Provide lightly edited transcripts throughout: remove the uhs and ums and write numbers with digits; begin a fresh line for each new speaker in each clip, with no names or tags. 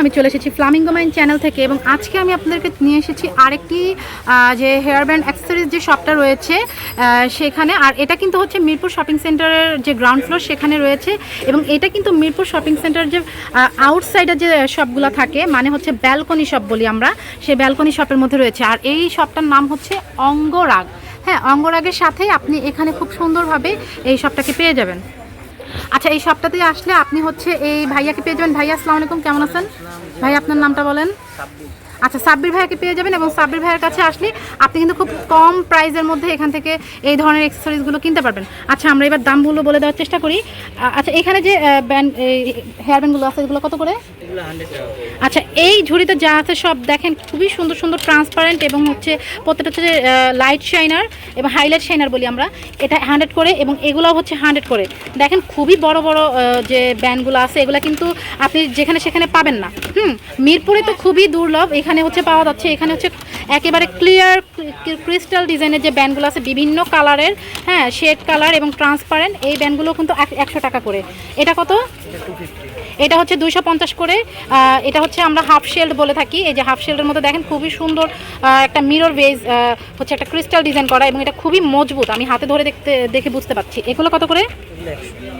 আমি চলে এসেছি ফ্লামিঙ্গো মাইন চ্যানেল থেকে এবং আজকে আমি আপনাদেরকে নিয়ে এসেছি আরেকটি যে হেয়ার ব্যান্ড অ্যাক্সেসরিজ যে শপটা রয়েছে সেখানে। আর এটা কিন্তু হচ্ছে মিরপুর শপিং সেন্টারের যে গ্রাউন্ড ফ্লোর সেখানে রয়েছে এবং এটা কিন্তু মিরপুর শপিং সেন্টারের যে আউটসাইডে যে শপগুলো থাকে মানে হচ্ছে ব্যালকনি শপ বলি আমরা, সেই ব্যালকনি শপের মধ্যে রয়েছে। আর এই শপটার নাম হচ্ছে অঙ্গরাগ। হ্যাঁ, অঙ্গরাগের সাথে আপনি এখানে খুব সুন্দরভাবে এই শপটাকে পেয়ে যাবেন। আচ্ছা, এই শপটাতে আসলে আপনি হচ্ছে এই ভাইয়াকে পেয়ে যাবেন। ভাইয়া আসসালামু আলাইকুম, কেমন আছেন? ভাই আপনার নামটা বলেন। আচ্ছা, সাব্বির ভাইয়াকে পেয়ে যাবেন এবং সাব্বির ভাইয়ের কাছে আসলে আপনি কিন্তু খুব কম প্রাইসের মধ্যে এখান থেকে এই ধরনের অ্যাক্সেসরিজগুলো কিনতে পারবেন। আচ্ছা, আমরা এবার দামগুলো বলে দেওয়ার চেষ্টা করি। আচ্ছা, এখানে যে ব্যান্ড হেয়ার ব্যান্ডগুলো আছে এগুলো কত করে? আচ্ছা, এই ঝুড়িতে যা আছে সব দেখেন খুবই সুন্দর সুন্দর ট্রান্সপারেন্ট এবং হচ্ছে প্রত্যেকটা হচ্ছে লাইট শাইনার এবং হাইলাইট শাইনার বলি আমরা, এটা 100 করে এবং এগুলো হচ্ছে 100 করে। দেখেন খুবই বড় বড় যে ব্যান্ডগুলো আছে এগুলো কিন্তু আপনি যেখানে সেখানে পাবেন না। মিরপুরে তো খুবই দুর্লভ, এখানে হচ্ছে পাওয়া যাচ্ছে। এখানে হচ্ছে একেবারে ক্লিয়ার ক্রিস্টাল ডিজাইনের যে ব্যান্ডগুলো আছে বিভিন্ন কালারের, হ্যাঁ শেড কালার এবং ট্রান্সপারেন্ট, এই ব্যান্ডগুলো কিন্তু 100 টাকা করে। এটা কত? এটা হচ্ছে 250 করে। এটা হচ্ছে আমরা হাফ শেল্ড বলে থাকি। এই যে হাফ শেল্ডের মধ্যে দেখেন খুবই সুন্দর একটা মিরর বেজ হচ্ছে একটা ক্রিস্টাল ডিজাইন করা এবং এটা খুবই মজবুত, আমি হাতে ধরে দেখে বুঝতে পারছি। এগুলো কত করে?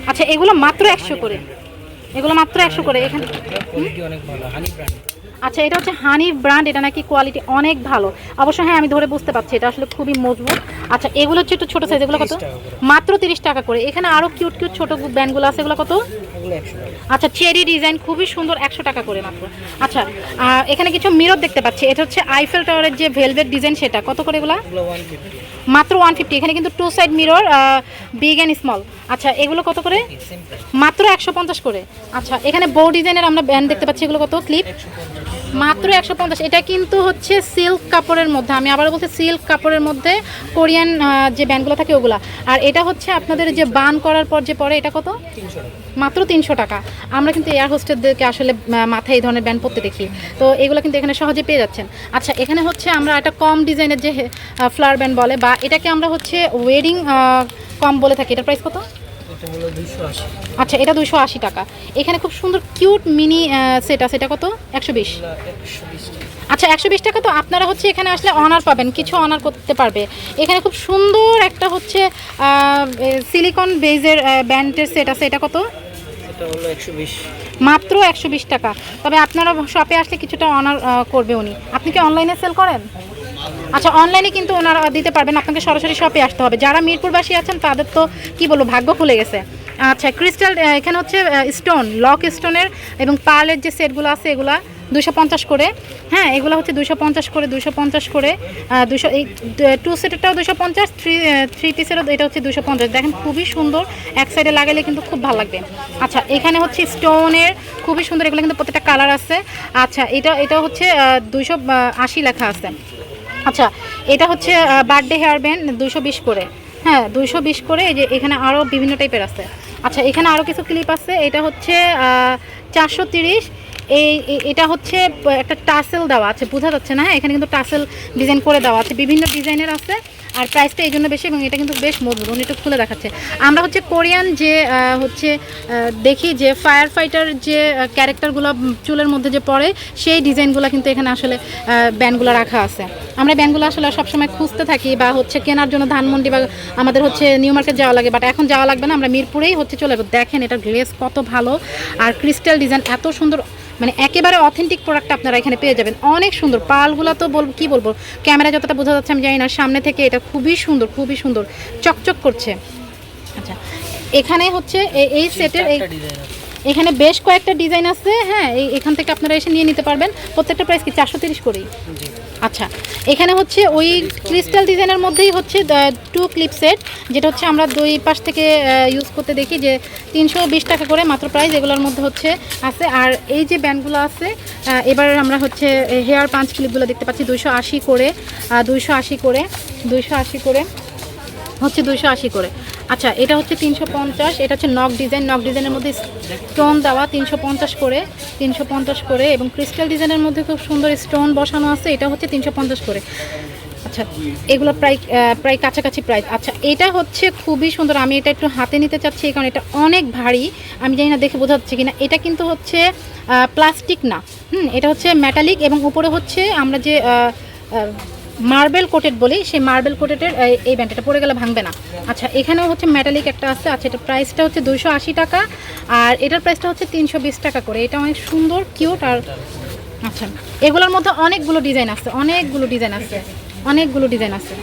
আচ্ছা, এগুলো মাত্র 100 করে। এগুলো মাত্র 100 করে। এখানে আচ্ছা, এটা হচ্ছে হানি ব্র্যান্ড, এটা নাকি কোয়ালিটি অনেক ভালো। অবশ্য হ্যাঁ, আমি ধরে বুঝতে পারছি এটা আসলে খুবই মজবুত। আচ্ছা, এগুলো হচ্ছে একটু ছোটো সাইজ, এগুলো কত? মাত্র 30 টাকা করে। এখানে আরও কিউট কিউট ছোটো ব্যান্ডগুলো আছে, এগুলো কত? আচ্ছা, চেরি ডিজাইন খুবই সুন্দর, 100 টাকা করে মাত্র। আচ্ছা, এখানে কিছু মিরর দেখতে পাচ্ছি, এটা হচ্ছে আইফেল টাওয়ারের যে ভেলভেট ডিজাইন, সেটা কত করে? এগুলো মাত্র 150। এখানে কিন্তু 2 side mirror, big and small. আচ্ছা, এগুলো কত করে? মাত্র 150 করে। আচ্ছা, এখানে বো ডিজাইনের আমরা ব্যান্ড দেখতে পাচ্ছি, এগুলো কত? ক্লিপ মাত্র 150। এটা কিন্তু হচ্ছে সিল্ক কাপড়ের মধ্যে, আমি আবার বলতে সিল্ক কাপড়ের মধ্যে কোরিয়ান যে ব্যান্ডগুলো থাকে ওগুলা। আর এটা হচ্ছে আপনাদের যে বান করার পর যে পরে, এটা কত? মাত্র 300 টাকা। আমরা কিন্তু এয়ার হোস্টেসদেরকে আসলে মাথায় এই ধরনের ব্যান্ড পরতে দেখি, তো এগুলো কিন্তু এখানে সহজে পেয়ে যাচ্ছেন। আচ্ছা, এখানে হচ্ছে আমরা একটা কম ডিজাইনের যে ফ্লাওয়ার ব্যান্ড বলে বা এটাকে আমরা হচ্ছে ওয়েডিং কম বলে থাকি, এটার প্রাইস কত? আচ্ছা, এটা 280 টাকা। এখানে খুব সুন্দর কিউট মিনি সেট আছে, এটা কত? 120। আচ্ছা, 120 টাকা। তো আপনারা হচ্ছে এখানে আসলে অনার পাবেন, কিছু অনার করতে পারবে। এখানে খুব সুন্দর একটা হচ্ছে সিলিকন বেজের ব্যান্ডের সেট আছে, এটা কত? মাত্র 120 টাকা। তবে আপনারা শপে আসলে কিছুটা অনার করবে উনি। আপনি কি অনলাইনে সেল করেন? আচ্ছা, অনলাইনে কিন্তু ওনারা দিতে পারবেন, আপনাকে সরাসরি শপে আসতে হবে। যারা মিরপুরবাসী আছেন তাদের তো কি বলবো, ভাগ্য খুলে গেছে। আচ্ছা, ক্রিস্টাল এখানে হচ্ছে স্টোন, লক স্টোনের এবং পার্লের যে সেটগুলো আছে এগুলা 250 করে। হ্যাঁ, এগুলো হচ্ছে 250 করে, 250 করে। 200 এই 2 সেটেরটাও 250, 3 পিসেরও এটা হচ্ছে 250। দেখেন খুবই সুন্দর, এক সাইডে লাগালে কিন্তু খুব ভালো লাগবে। আচ্ছা, এখানে হচ্ছে স্টোনের খুবই সুন্দর, এগুলো কিন্তু প্রত্যেকটা কালার আছে। আচ্ছা, এটা হচ্ছে 280 লেখা আছে। আচ্ছা, এটা হচ্ছে বার্থডে হেয়ার ব্যান্ড 220 করে। হ্যাঁ, 220 করে। এই যে এখানে আরও বিভিন্ন টাইপের আছে। আচ্ছা, এখানে আরও কিছু ক্লিপ আছে, এটা হচ্ছে 430। এটা হচ্ছে একটা টাসেল দেওয়া আছে, বোঝা যাচ্ছে না? হ্যাঁ, এখানে কিন্তু টাসেল ডিজাইন করে দেওয়া আছে, বিভিন্ন ডিজাইনের আছে। আর প্রাইসটা এই জন্য বেশি এবং এটা কিন্তু বেশ মজবুত, উনি একটু খুলে দেখাচ্ছে। আমরা হচ্ছে কোরিয়ান যে হচ্ছে দেখি যে ফায়ার ফাইটার যে ক্যারেক্টারগুলো চুলের মধ্যে যে পড়ে, সেই ডিজাইনগুলো কিন্তু এখানে আসলে ব্যান্ডগুলো রাখা আছে। আমরা ব্যান্ডগুলো আসলে সবসময় খুঁজতে থাকি বা হচ্ছে কেনার জন্য ধানমন্ডি বা আমাদের হচ্ছে নিউ মার্কেট যাওয়া লাগে, বাট এখন যাওয়া লাগবে না, আমরা মিরপুরেই হচ্ছে চলে যাবো। দেখেন এটা গ্লেজ কত ভালো আর ক্রিস্টাল ডিজাইন এত সুন্দর, মানে একেবারে অথেন্টিক প্রোডাক্ট আপনারা এখানে পেয়ে যাবেন। অনেক সুন্দর পালগুলো তো কি বলবো, ক্যামেরা যতটা বোঝা যাচ্ছে আমি জানি না, সামনে থেকে এটা খুবই সুন্দর, খুবই সুন্দর চকচক করছে। আচ্ছা, এখানে হচ্ছে এই সেটের এখানে বেশ কয়েকটা ডিজাইন আছে। হ্যাঁ, এখান থেকে আপনারা এসে নিয়ে নিতে পারবেন। প্রত্যেকটা প্রাইস কি 430 করেই? আচ্ছা, এখানে হচ্ছে ওই ক্রিস্টাল ডিজাইনের মধ্যেই হচ্ছে 2 ক্লিপ সেট, যেটা হচ্ছে আমরা দুই পাশ থেকে ইউজ করতে দেখি যে 320 টাকা করে মাত্র প্রাইস, এগুলোর মধ্যে হচ্ছে আছে। আর এই যে ব্যান্ডগুলো আছে, এবার আমরা হচ্ছে হেয়ার পাঞ্চ ক্লিপগুলো দেখতে পাচ্ছি 280 করে, 280 করে, 280 করে হচ্ছে 280 করে। আচ্ছা, এটা হচ্ছে 350। এটা হচ্ছে নক ডিজাইন, নক ডিজাইনের মধ্যে স্টোন দেওয়া 350 করে, 350 করে এবং ক্রিস্টাল ডিজাইনের মধ্যে খুব সুন্দর স্টোন বসানো আছে, এটা হচ্ছে 350 করে। আচ্ছা এগুলো প্রায় প্রায় কাছাকাছি প্রাইস। আচ্ছা এটা হচ্ছে খুবই সুন্দর, আমি এটা একটু হাতে নিতে চাচ্ছি কারণ এটা অনেক ভারী, আমি জানি না দেখে বোঝা যাচ্ছে কিনা। এটা কিন্তু হচ্ছে প্লাস্টিক না, এটা হচ্ছে মেটালিক এবং উপরে হচ্ছে আমরা যে মার্বেল কোটেড বলি, সেই মার্বেল কোটেডের এই ব্যান্ডটা পড়ে গেলে ভাঙবে না। আচ্ছা এখানেও হচ্ছে মেটালিক একটা আছে। আচ্ছা এটা প্রাইসটা হচ্ছে 280 টাকা আর এটার প্রাইসটা হচ্ছে 320 টাকা করে। এটা অনেক সুন্দর কিউট। আর আচ্ছা এগুলোর মধ্যে অনেকগুলো ডিজাইন আছে, অনেকগুলো ডিজাইন আছে, অনেকগুলো ডিজাইন আছে।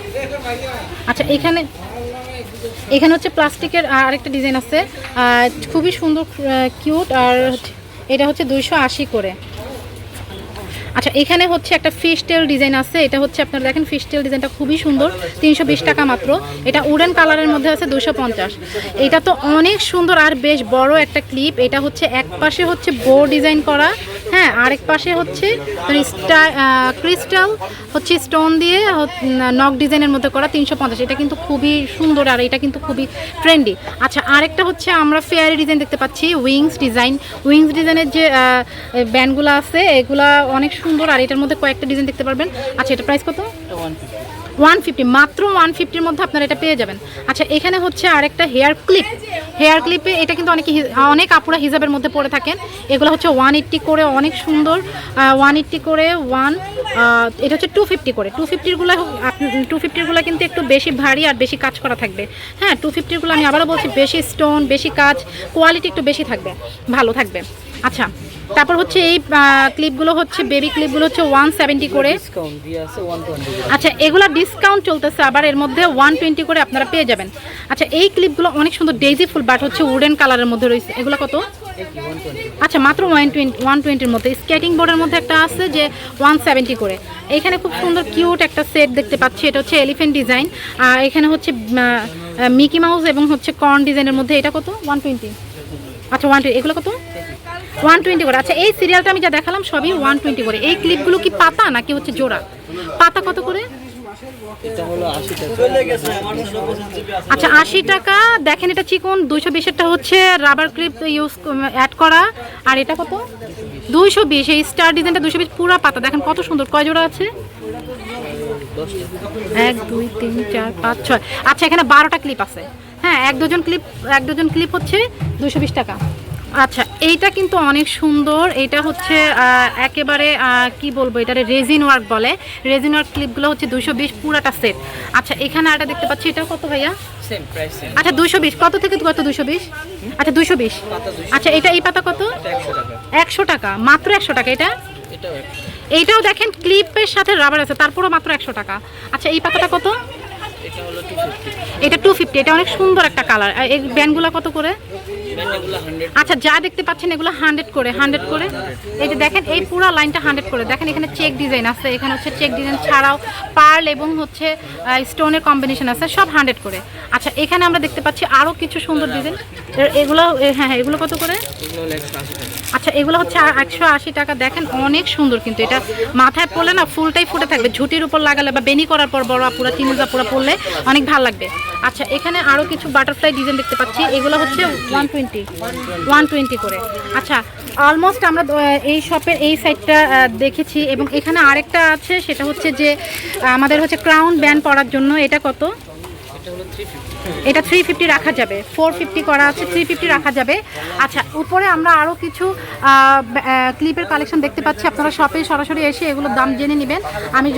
আচ্ছা এখানে এখানে হচ্ছে প্লাস্টিকের আরেকটা ডিজাইন আছে, খুবই সুন্দর কিউট। আর এটা হচ্ছে 280 করে। আচ্ছা এখানে হচ্ছে একটা ফিশ টেল ডিজাইন আছে, এটা হচ্ছে আপনারা দেখেন ফিশ টেল ডিজাইনটা খুবই সুন্দর, 320 টাকা মাত্র। এটা উডেন কালারের মধ্যে আছে 250। এটা তো অনেক সুন্দর আর বেশ বড় একটা ক্লিপ। এটা হচ্ছে এক পাশে হচ্ছে বো ডিজাইন করা, হ্যাঁ, আরেক পাশে হচ্ছে ক্রিস্টাল হচ্ছে স্টোন দিয়ে নক ডিজাইনের মধ্যে করা 350। এটা কিন্তু খুবই সুন্দর আর এটা কিন্তু খুবই ট্রেন্ডি। আচ্ছা আরেকটা হচ্ছে আমরা ফেয়ারি ডিজাইন দেখতে পাচ্ছি, উইংস ডিজাইনের যে ব্যান্ডগুলো আছে এগুলা অনেক সুন্দর আর এটার মধ্যে কয়েকটা ডিজাইন দেখতে পারবেন। আচ্ছা এটা প্রাইস কত? 150, মাত্র 150-র মধ্যে আপনারা এটা পেয়ে যাবেন। আচ্ছা এখানে হচ্ছে আরেকটা হেয়ার ক্লিপে এটা কিন্তু অনেক আপুরা হিজাবের মধ্যে পরে থাকেন। এগুলো হচ্ছে 180 করে, অনেক সুন্দর, 180 করে এটা হচ্ছে 250 করে। 250-গুলো কিন্তু একটু বেশি ভারী আর বেশি কাজ করা থাকবে। হ্যাঁ 250-গুলো আমি আবারও বলছি বেশি স্টোন, বেশি কাজ, কোয়ালিটি একটু বেশি থাকবে, ভালো থাকবে। আচ্ছা তারপর হচ্ছে এই ক্লিপগুলো হচ্ছে বেবি ক্লিপগুলো হচ্ছে 170 করে। আচ্ছা এগুলো ডিসকাউন্ট চলতেছে, আবার এর মধ্যে 120 করে আপনারা পেয়ে যাবেন। আচ্ছা এই ক্লিপগুলো অনেক সুন্দর ডেইজি ফুল বাট হচ্ছে উডেন কালারের মধ্যে রয়েছে। এগুলো কত? আচ্ছা মাত্র 120-এর মধ্যে। স্কেটিং বোর্ডের মধ্যে একটা আছে যে 170 করে। এখানে খুব সুন্দর কিউট একটা সেট দেখতে পাচ্ছি, এটা হচ্ছে এলিফ্যান্ট ডিজাইন আর এখানে হচ্ছে মিকি মাউস এবং হচ্ছে কর্ন ডিজাইনের মধ্যে। এটা কত? 120। আচ্ছা 120। এগুলো কত? 120 করে। আচ্ছা এই সিরিয়ালটা আমি যা দেখালাম সবই 120 করে। এই ক্লিপগুলো কি পাতা নাকি হচ্ছে জোড়া? পাতা কত করে? আচ্ছা 80 টাকা। দেখেন এটা চিকন। 220-এরটা হচ্ছে রাবার ক্লিপ ইউজ অ্যাড করা আর এটা কত? 220। এই স্টার ডিজাইনটা 220 পুরো পাতা। দেখেন কত সুন্দর। কয় জোড়া আছে? 1 2 3 4 5 6। আচ্ছা এখানে 12টা ক্লিপ আছে। হ্যাঁ এক ডজন ক্লিপ হচ্ছে 220 টাকা। আচ্ছা এইটা কিন্তু অনেক সুন্দর। এটা হচ্ছে একেবারে কি বলবো, এটারে রেজিন ওয়ার্ক বলে। রেজিন ওয়ার্ক ক্লিপগুলো হচ্ছে 220 পুরাটা সেট। আচ্ছা এখানে আরেকটা দেখতে পাচ্ছি, এটা কত ভাইয়া? Same price. আচ্ছা 220। কত থেকে কত? 220। আচ্ছা 220। আচ্ছা এটা এই পাতা কত? 100 টাকা। মাত্র 100 টাকা। এইটাও দেখেন ক্লিপের সাথে রাবার আছে, তারপরও মাত্র 100 টাকা। আচ্ছা এই পাতাটা কত? এটা 250। এটা অনেক সুন্দর একটা কালার। এই ব্যান্ডগুলো কত করে? আচ্ছা যা দেখতে পাচ্ছেন এগুলো 100 করে। এই যে দেখেন এই পুরো লাইনটা 100 করে। দেখেন এখানে চেক ডিজাইন আছে, এখানে হচ্ছে চেক ডিজাইন ছাড়াও পার্ল এবং হচ্ছে স্টোনের কম্বিনেশন আছে, সব 100 করে। আচ্ছা এখানে আমরা দেখতে পাচ্ছি আরও কিছু সুন্দর ডিজাইন। এগুলো হ্যাঁ এগুলো কত করে? আচ্ছা এগুলো হচ্ছে 180 টাকা। দেখেন অনেক সুন্দর, কিন্তু এটা মাথায় পড়লে না ফুলটাই ফুটে থাকবে। ঝুটির উপর লাগালে বা বেনি করার পর বড় পুরো তিনজা পুরো পড়লে অনেক ভালো লাগবে। আচ্ছা এখানে আরও কিছু বাটারফ্লাই ডিজাইন দেখতে পাচ্ছি, এগুলো হচ্ছে 120 করে। আচ্ছা অলমোস্ট আমরা এই শপের এই সাইডটা দেখেছি এবং এখানে আরেকটা আছে, সেটা হচ্ছে যে আমাদের হচ্ছে ক্রাউন ব্যান্ড পরার জন্য। এটা কত? এটা 350 রাখা যাবে। 450 করা আছে, 350 রাখা যাবে। আচ্ছা উপরে আমরা আরও কিছু ক্লিপের কালেকশন দেখতে পাচ্ছি, আপনারা শপে সরাসরি এসে এগুলোর দাম জেনে নেবেন। আমি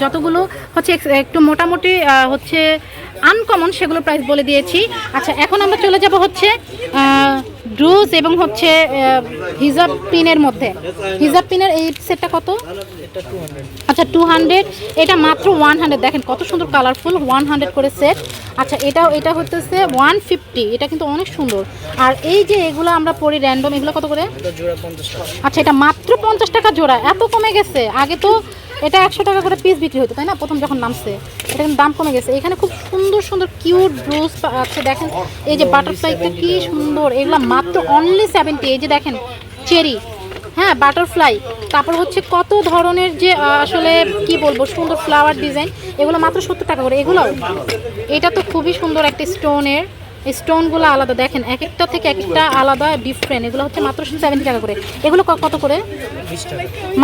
যতগুলো হচ্ছে একটু মোটামুটি হচ্ছে আনকমন সেগুলো প্রাইস বলে দিয়েছি। আচ্ছা এখন আমরা চলে যাব হচ্ছে ড্রুজ এবং হচ্ছে হিজাব পিনের মধ্যে। হিজাব পিনের এই সেটটা কত? আচ্ছা 200। এটা মাত্র 100। দেখেন কত সুন্দর কালারফুল, 100 করে সেট। আচ্ছা এটা হচ্ছে 150। এটা কিন্তু অনেক সুন্দর। আর এই যে এগুলো আমরা পরি র্যান্ডম, এগুলো কত করে? আচ্ছা এটা মাত্র 50 টাকা জোড়া। এত কমে গেছে। আগে তো এটা 100 টাকা করে পিস বিক্রি হতো, তাই না? প্রথম যখন নামছে এটা কিন্তু দাম কমে গেছে। এখানে খুব সুন্দর সুন্দর কিউট ব্লুজ আছে। দেখেন এই যে বাটারফ্লাইটা কি সুন্দর, এগুলো মাত্র অনলি 70। এই যে দেখেন চেরি, হ্যাঁ বাটারফ্লাই, তারপর হচ্ছে কত ধরনের যে আসলে কি বলবো সুন্দর ফ্লাওয়ার ডিজাইন, এগুলো মাত্র 70 টাকা করে। এগুলো এটা তো খুবই সুন্দর একটা স্টোনের, স্টোনগুলো আলাদা। দেখেন এক একটা থেকে এক একটা আলাদা ডিফারেন্ট। এগুলো হচ্ছে মাত্র 70 টাকা করে। এগুলো কত করে?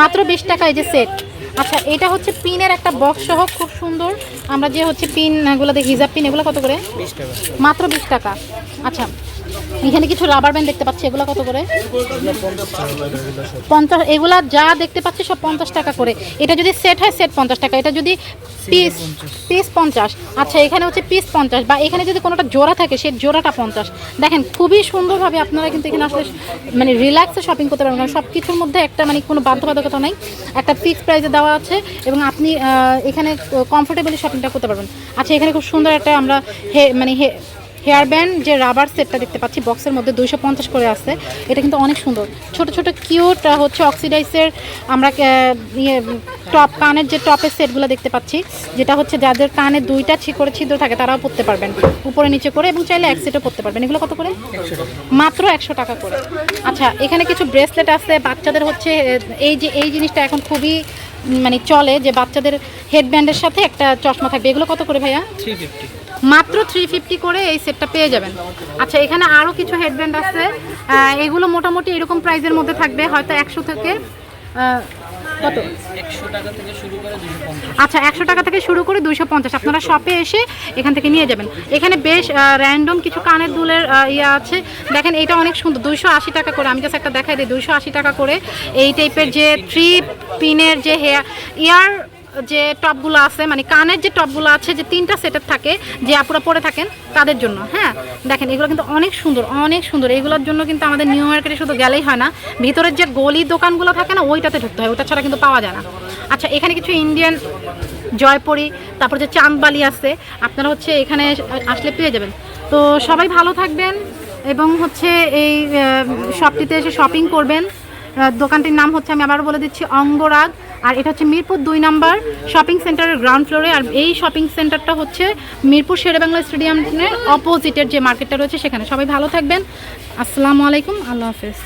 মাত্র 20 টাকা। এই যে সেট। আচ্ছা এটা হচ্ছে পিনের একটা বক্স সহ খুব সুন্দর। আমরা যে হচ্ছে পিনগুলো দেখি, হিজাব পিন, এগুলো কত করে?
20 টাকা।
মাত্র 20 টাকা। আচ্ছা এখানে কিছু রাবার ব্যান্ড দেখতে পাচ্ছি, এগুলো কত করে? 50। এগুলা যা দেখতে পাচ্ছি সব 50 টাকা করে। এটা যদি সেট হয় সেট 50 টাকা, এটা যদি পিস 50। আচ্ছা এখানে হচ্ছে পিস 50, বা এখানে যদি কোনোটা জোড়া থাকে সেই জোড়াটা 50। দেখেন খুবই সুন্দরভাবে আপনারা কিন্তু এখানে আসলে মানে রিল্যাক্সে শপিং করতে পারবেন, কারণ সব কিছুর মধ্যে একটা মানে কোনো বাধ্যবাধকতা নেই, একটা ফিক্স প্রাইসে দেওয়া আছে এবং আপনি এখানে কমফোর্টেবলি শপিংটা করতে পারবেন। আচ্ছা এখানে খুব সুন্দর একটা আমরা হেয়ার ব্যান্ড যে রাবার সেটটা দেখতে পাচ্ছি বক্সের মধ্যে 250 করে আছে। এটা কিন্তু অনেক সুন্দর, ছোট ছোট কিউট হচ্ছে অক্সিডাইসের আমরা ইয়ে টপ, কানের যে টপের সেটগুলো দেখতে পাচ্ছি, যেটা হচ্ছে যাদের কানে 2টা ছিদ্র থাকে তারাও পরতে পারবেন, উপরে নিচে করে, এবং চাইলে এক সেটও পরতে পারবেন। এগুলো কত করে? মাত্র 100 টাকা করে। আচ্ছা এখানে কিছু ব্রেসলেট আছে বাচ্চাদের, হচ্ছে এই জিনিসটা এখন খুবই মানে চলে, যে বাচ্চাদের হেডব্যান্ডের সাথে একটা চশমা থাকবে। এগুলো কত করে ভাইয়া?
350।
মাত্র 350 করে এই সেটটা পেয়ে যাবেন। আচ্ছা এখানে আরও কিছু হেডব্যান্ড আছে, এগুলো মোটামুটি এরকম প্রাইসের মধ্যে থাকবে, হয়তো 100 থেকে কত?
100 টাকা থেকে শুরু করে 250।
আচ্ছা 100 টাকা থেকে শুরু করে 250 আপনারা শপে এসে এখান থেকে নিয়ে যাবেন। এখানে বেশ র্যান্ডম কিছু কানের দুলের ইয়ে আছে, দেখেন এটা অনেক সুন্দর, 280 টাকা করে। আমি জাস্ট একটা দেখাই দিই, 280 টাকা করে এই টাইপের যে 3 পিনের যে ইয়ার যে টপগুলো আছে, মানে কানের যে টপগুলো আছে, যে 3টা সেটের থাকে, যে আপুরা পরে থাকেন তাদের জন্য। হ্যাঁ দেখেন এগুলো কিন্তু অনেক সুন্দর, অনেক সুন্দর। এগুলোর জন্য কিন্তু আমাদের নিউ মার্কেটে শুধু গেলেই হয় না, ভিতরের যে গলি দোকানগুলো থাকে না, ওইটাতে ঢুকতে হয়, ওটা ছাড়া কিন্তু পাওয়া যায় না। আচ্ছা এখানে কিছু ইন্ডিয়ান জয়পুরি, তারপর যে চাঁদবালি আছে, আপনারা হচ্ছে এখানে আসলে পেয়ে যাবেন। তো সবাই ভালো থাকবেন এবং হচ্ছে এই শপটিতে এসে শপিং করবেন। দোকানটির নাম হচ্ছে, আমি আবারও বলে দিচ্ছি, অঙ্গরাগ। আর এটা হচ্ছে মিরপুর 2 নম্বর শপিং সেন্টারের গ্রাউন্ড ফ্লোরে। আর এই শপিং সেন্টারটা হচ্ছে মিরপুর শেরেবাংলা স্টেডিয়ামের অপোজিটের যে মার্কেটটা রয়েছে সেখানে। সবাই ভালো থাকবেন, আসসালামু আলাইকুম, আল্লাহ হাফেজ।